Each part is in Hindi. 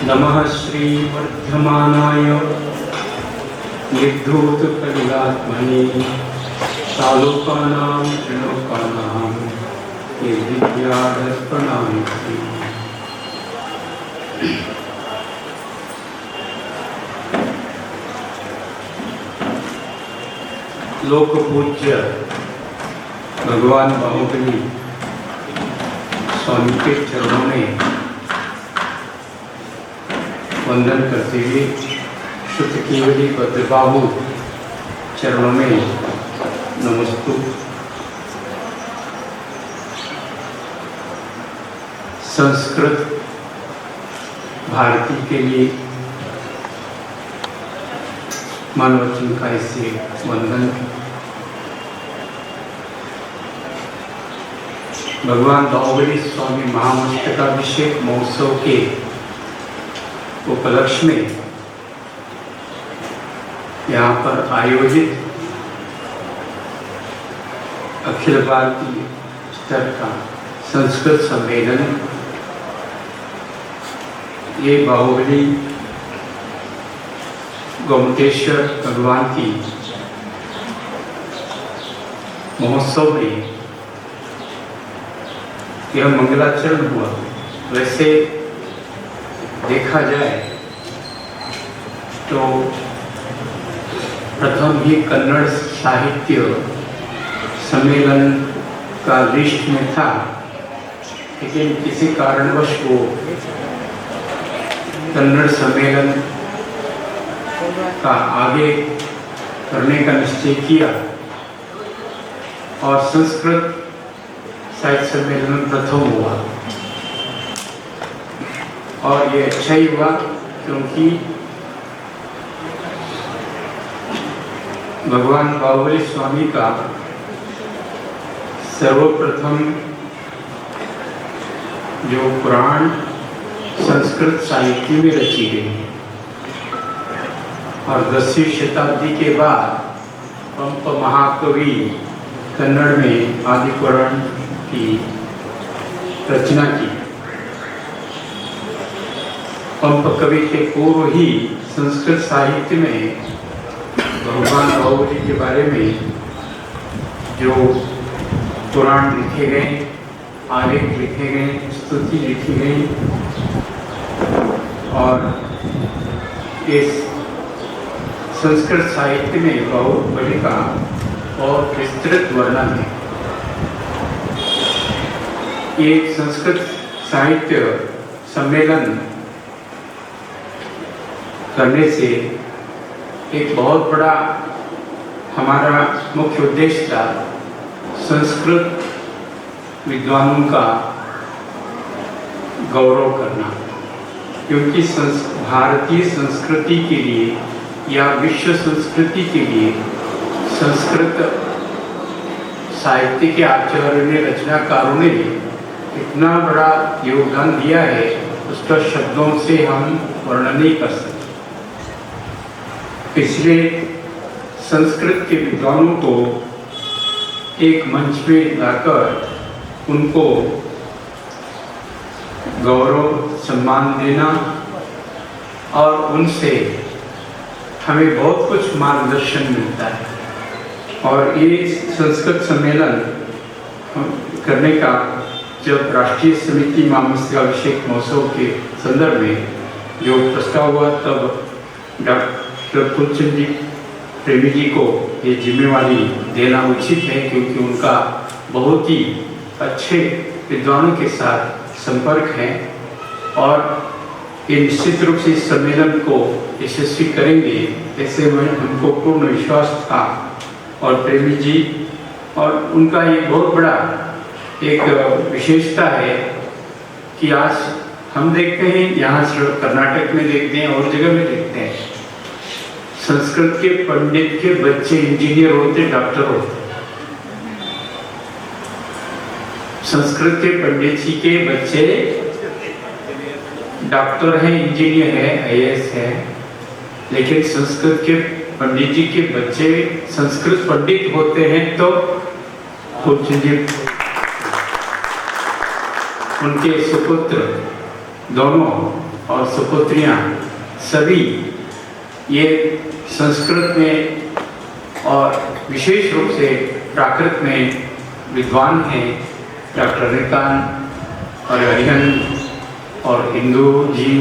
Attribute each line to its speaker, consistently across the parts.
Speaker 1: नमः श्रीवर्धमानाय निर्धूतकलिलात्मने शालोकानां त्रिलोकानां निर्विद्यादर्पणामिति। लोकपूज्य भगवान बाहुबली स्वामी के चरणों में वंदन करते हुए शुद्ध केवली भद्रबाहु चरणों में नमस्तु। संस्कृत भारती के लिए मानवचन का इसे वंदन। भगवान बाहुबली स्वामी महामस्तकाभिषेक महोत्सव के उपलक्ष्य में यहाँ पर आयोजित अखिल भारतीय स्तर का संस्कृत सम्मेलन, ये बाहुबली गोमतेश्वर भगवान की महोत्सव में यह मंगलाचरण हुआ। वैसे देखा जाए तो प्रथम ही कन्नड़ साहित्य सम्मेलन का लिस्ट में था, लेकिन किसी कारणवश वो कन्नड़ सम्मेलन का आगे करने का निश्चय किया और संस्कृत साहित्य सम्मेलन प्रथम हुआ। और ये अच्छा ही हुआ क्योंकि भगवान बाहुबली स्वामी का सर्वप्रथम जो पुराण संस्कृत साहित्य में रची गई और 10वीं शताब्दी के बाद पंप महाकवि कन्नड़ में आदि पुराण की रचना की। पंप कवि के पूर्व ही संस्कृत साहित्य में भगवान बाहुबली के बारे में जो पुराण लिखे गए, आलेख लिखे गए, स्तुति लिखी गई और इस संस्कृत साहित्य में बाहुबली का और विस्तृत वर्णन है। ये संस्कृत साहित्य सम्मेलन करने से एक बहुत बड़ा हमारा मुख्य उद्देश्य था संस्कृत विद्वानों का गौरव करना, क्योंकि भारतीय संस्कृति के लिए या विश्व संस्कृति के लिए संस्कृत साहित्य के आचार्य ने, रचनाकारों ने इतना बड़ा योगदान दिया है, उसका शब्दों से हम वर्णन नहीं कर सकते। इसलिए संस्कृत के विद्वानों को एक मंच पे लाकर उनको गौरव सम्मान देना और उनसे हमें बहुत कुछ मार्गदर्शन मिलता है। और ये संस्कृत सम्मेलन करने का जब राष्ट्रीय समिति महामस्तकाभिषेक महोत्सव के संदर्भ में जो प्रस्ताव हुआ, तब डॉक्टर फूलचंद जी प्रेमी जी को ये जिम्मेवारी देना उचित है, क्योंकि उनका बहुत ही अच्छे विद्वानों के साथ संपर्क है और ये निश्चित रूप से इस सम्मेलन को यशस्वी करेंगे, ऐसे में हमको पूर्ण विश्वास था। और प्रेमी जी और उनका ये बहुत बड़ा एक विशेषता है कि आज हम देखते हैं, यहाँ कर्नाटक में देखते हैं और जगह में देखते हैं, संस्कृत के पंडित के बच्चे इंजीनियर होते, डॉक्टर होते। संस्कृत के पंडित जी के बच्चे डॉक्टर हैं, इंजीनियर है, IAS है, लेकिन संस्कृत के पंडित जी के बच्चे संस्कृत पंडित होते हैं तो उनके सुपुत्र दोनों और सुपुत्रियाँ सभी ये संस्कृत में और विशेष रूप से प्राकृत में विद्वान हैं। डॉक्टर निकांत और हरिहंत और इंदु जी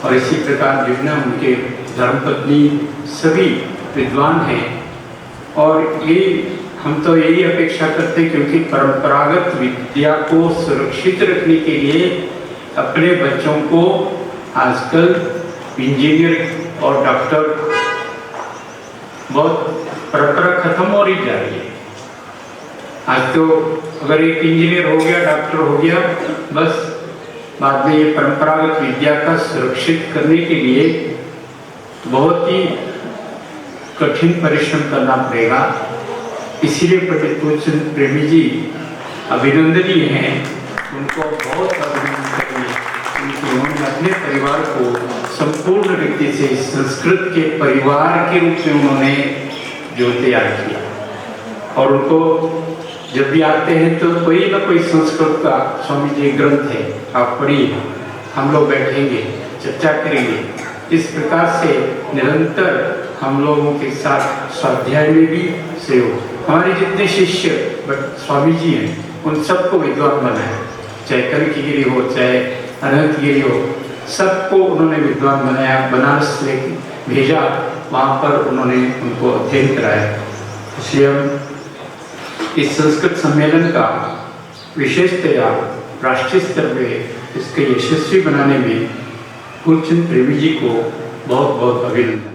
Speaker 1: और इसी प्रकार जितने उनके धर्मपत्नी सभी विद्वान हैं। और ये हम तो यही अपेक्षा करते हैं, क्योंकि परंपरागत विद्या को सुरक्षित रखने के लिए अपने बच्चों को आजकल इंजीनियर और डॉक्टर बहुत परंपरा खत्म हो रही जा रही है। आज तो अगर एक इंजीनियर हो गया, डॉक्टर हो गया, बस बाद में ये परंपरागत विद्या का सुरक्षित करने के लिए बहुत ही कठिन परिश्रम करना पड़ेगा। इसीलिए पंडित पूज्यचंद प्रेमी जी अभिनंदनीय हैं, उनको बहुत अभिनंदन करेंगे क्योंकि उन्होंने अपने परिवार को संपूर्ण रीति से संस्कृत के परिवार के रूप में उन्होंने जो तैयार किया। और उनको जब भी आते हैं तो कोई ना कोई संस्कृत का स्वामी जी ग्रंथ है, आप पढ़िए, हम लोग बैठेंगे, चर्चा करेंगे। इस प्रकार से निरंतर हम लोगों के साथ स्वाध्याय में भी सहयोग। हमारे जितने शिष्य स्वामी जी हैं उन सबको विद्वान बनाया, चाहे कनकगिरी हो चाहे अनंतगिरी हो, सबको उन्होंने विद्वान बनाया। बनारस लेके भेजा, वहाँ पर उन्होंने उनको अध्ययन कराया। इसलिए हम इस संस्कृत सम्मेलन का विशेषतया राष्ट्रीय स्तर पर इसके यशस्वी बनाने में पूज्यचंद प्रेमी जी को बहुत बहुत अभिनंदन।